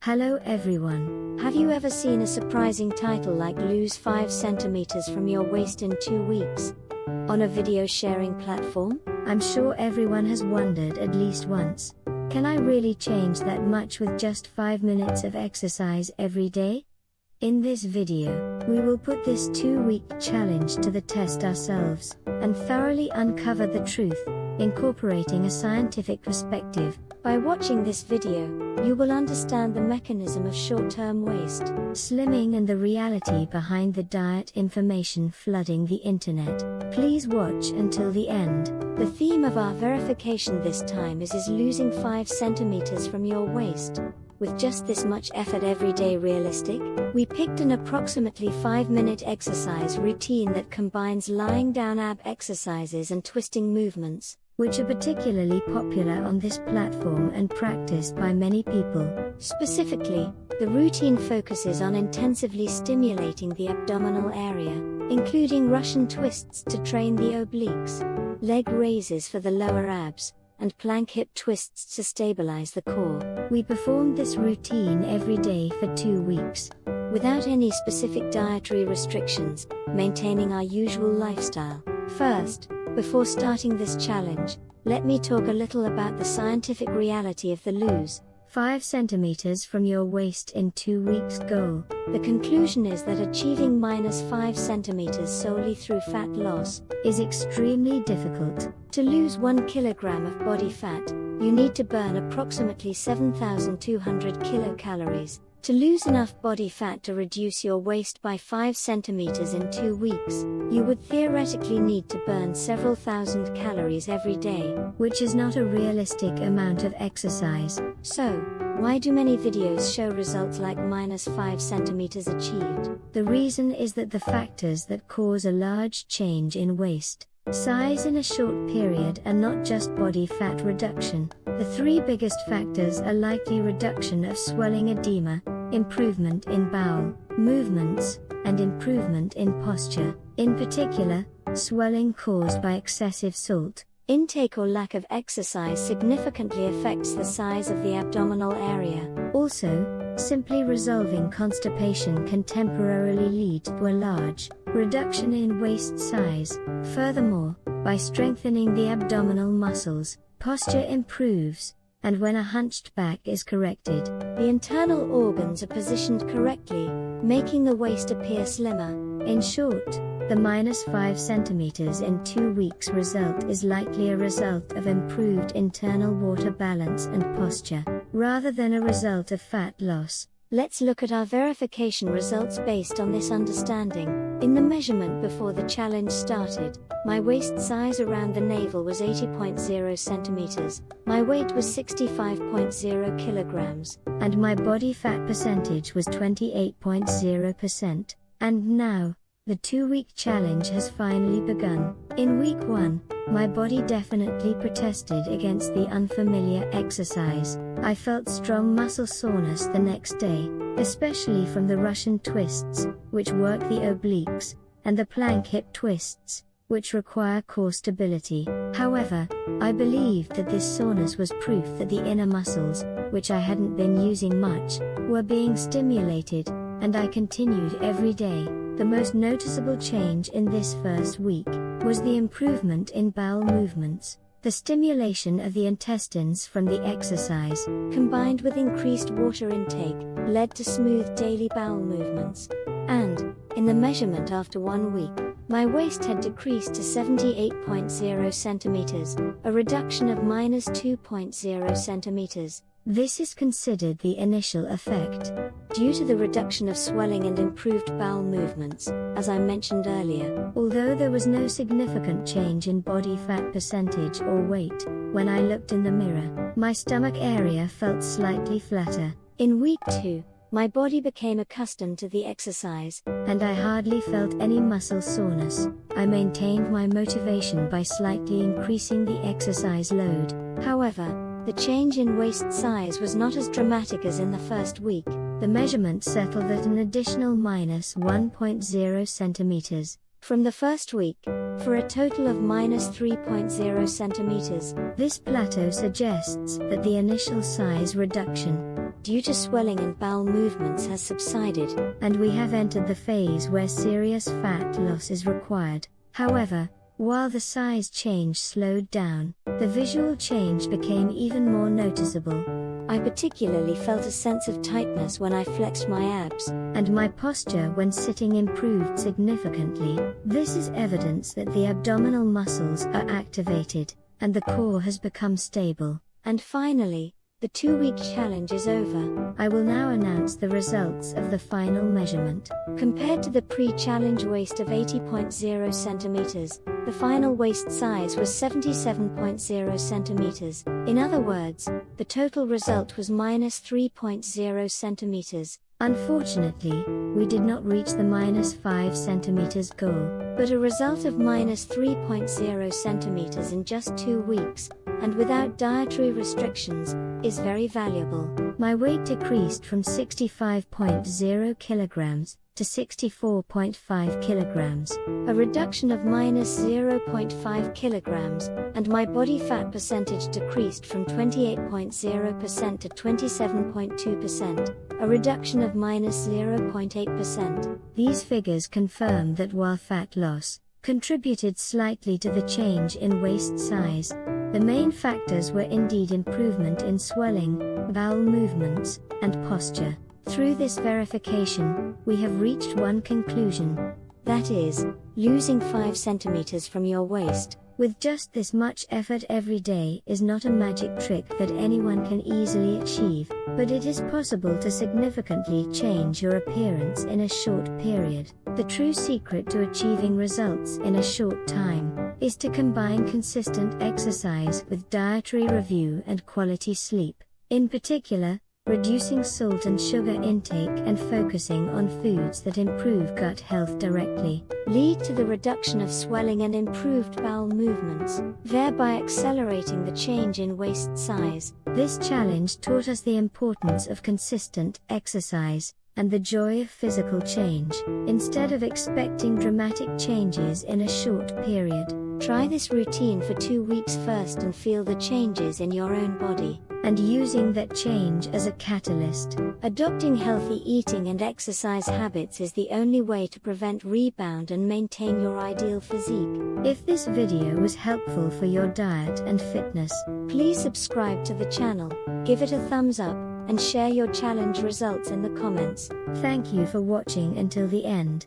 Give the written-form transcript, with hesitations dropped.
Hello everyone. Have you ever seen a surprising title like "Lose 5 centimeters from your waist in 2 weeks" on a video sharing platform? I'm sure everyone has wondered at least once. Can I really change that much with just 5 minutes of exercise every day? In this video, we will put this 2-week challenge to the test ourselves, and thoroughly uncover the truth, incorporating a scientific perspective. By watching this video, you will understand the mechanism of short-term waist slimming and the reality behind the diet information flooding the internet. Please watch until the end. The theme of our verification this time is losing 5 centimeters from your waist. With just this much effort every day realistic? We picked an approximately 5-minute exercise routine that combines lying down ab exercises and twisting movements, which are particularly popular on this platform and practiced by many people. Specifically, the routine focuses on intensively stimulating the abdominal area, including Russian twists to train the obliques, leg raises for the lower abs, and plank hip twists to stabilize the core. We performed this routine every day for 2 weeks, without any specific dietary restrictions, maintaining our usual lifestyle. First, before starting this challenge, let me talk a little about the scientific reality of the lose 5 centimeters from your waist in 2 weeks goal. The conclusion is that achieving -5 centimeters solely through fat loss is extremely difficult. To lose 1 kilogram of body fat, you need to burn approximately 7,200 kilocalories. To lose enough body fat to reduce your waist by 5 centimeters in 2 weeks, you would theoretically need to burn several thousand calories every day, which is not a realistic amount of exercise. So, why do many videos show results like -5 centimeters achieved? The reason is that the factors that cause a large change in waist size in a short period are not just body fat reduction. The 3 biggest factors are likely reduction of swelling edema, improvement in bowel movements, and improvement in posture. In particular, swelling caused by excessive salt intake or lack of exercise significantly affects the size of the abdominal area. Also, simply resolving constipation can temporarily lead to a large reduction in waist size. Furthermore, by strengthening the abdominal muscles, posture improves, and when a hunched back is corrected, the internal organs are positioned correctly, making the waist appear slimmer. In short, the -5 centimeters in 2 weeks result is likely a result of improved internal water balance and posture, rather than a result of fat loss. Let's look at our verification results based on this understanding. In the measurement before the challenge started, my waist size around the navel was 80.0 centimeters, my weight was 65.0 kilograms, and my body fat percentage was 28.0%. And now, the 2-week challenge has finally begun. In week 1, my body definitely protested against the unfamiliar exercise. I felt strong muscle soreness the next day, especially from the Russian twists, which work the obliques, and the plank hip twists, which require core stability. However, I believed that this soreness was proof that the inner muscles, which I hadn't been using much, were being stimulated, and I continued every day. The most noticeable change in this first week was the improvement in bowel movements. The stimulation of the intestines from the exercise, combined with increased water intake, led to smooth daily bowel movements. And, in the measurement after 1 week, my waist had decreased to 78.0 centimeters, a reduction of -2.0 centimeters. This is considered the initial effect. Due to the reduction of swelling and improved bowel movements, as I mentioned earlier, although there was no significant change in body fat percentage or weight, when I looked in the mirror, my stomach area felt slightly flatter. In week 2, my body became accustomed to the exercise, and I hardly felt any muscle soreness. I maintained my motivation by slightly increasing the exercise load. However, the change in waist size was not as dramatic as in the first week. The measurement settled at an additional -1.0 centimeters from the first week, for a total of -3.0 centimeters. This plateau suggests that the initial size reduction due to swelling and bowel movements has subsided, and we have entered the phase where serious fat loss is required. However, while the size change slowed down, the visual change became even more noticeable. I particularly felt a sense of tightness when I flexed my abs, and my posture when sitting improved significantly. This is evidence that the abdominal muscles are activated, and the core has become stable. And finally, the 2-week challenge is over. I will now announce the results of the final measurement. Compared to the pre-challenge waist of 80.0 centimeters, the final waist size was 77.0 centimeters. In other words, the total result was minus 3.0 centimeters. Unfortunately, we did not reach the minus 5 centimeters goal, but a result of minus 3.0 centimeters in just 2 weeks, and without dietary restrictions, is very valuable. My weight decreased from 65.0 kilograms to 64.5 kilograms, a reduction of minus 0.5 kilograms, and my body fat percentage decreased from 28.0% to 27.2%, a reduction of minus 0.8%. These figures confirm that while fat loss contributed slightly to the change in waist size, the main factors were indeed improvement in swelling, bowel movements, and posture. Through this verification, we have reached one conclusion. That is, losing 5 centimeters from your waist, with just this much effort every day is not a magic trick that anyone can easily achieve, but it is possible to significantly change your appearance in a short period. The true secret to achieving results in a short time is to combine consistent exercise with dietary review and quality sleep. In particular, reducing salt and sugar intake and focusing on foods that improve gut health directly lead to the reduction of swelling and improved bowel movements, thereby accelerating the change in waist size. This challenge taught us the importance of consistent exercise and the joy of physical change. Instead of expecting dramatic changes in a short period, try this routine for 2 weeks first and feel the changes in your own body, and using that change as a catalyst. Adopting healthy eating and exercise habits is the only way to prevent rebound and maintain your ideal physique. If this video was helpful for your diet and fitness, please subscribe to the channel, give it a thumbs up, and share your challenge results in the comments. Thank you for watching until the end.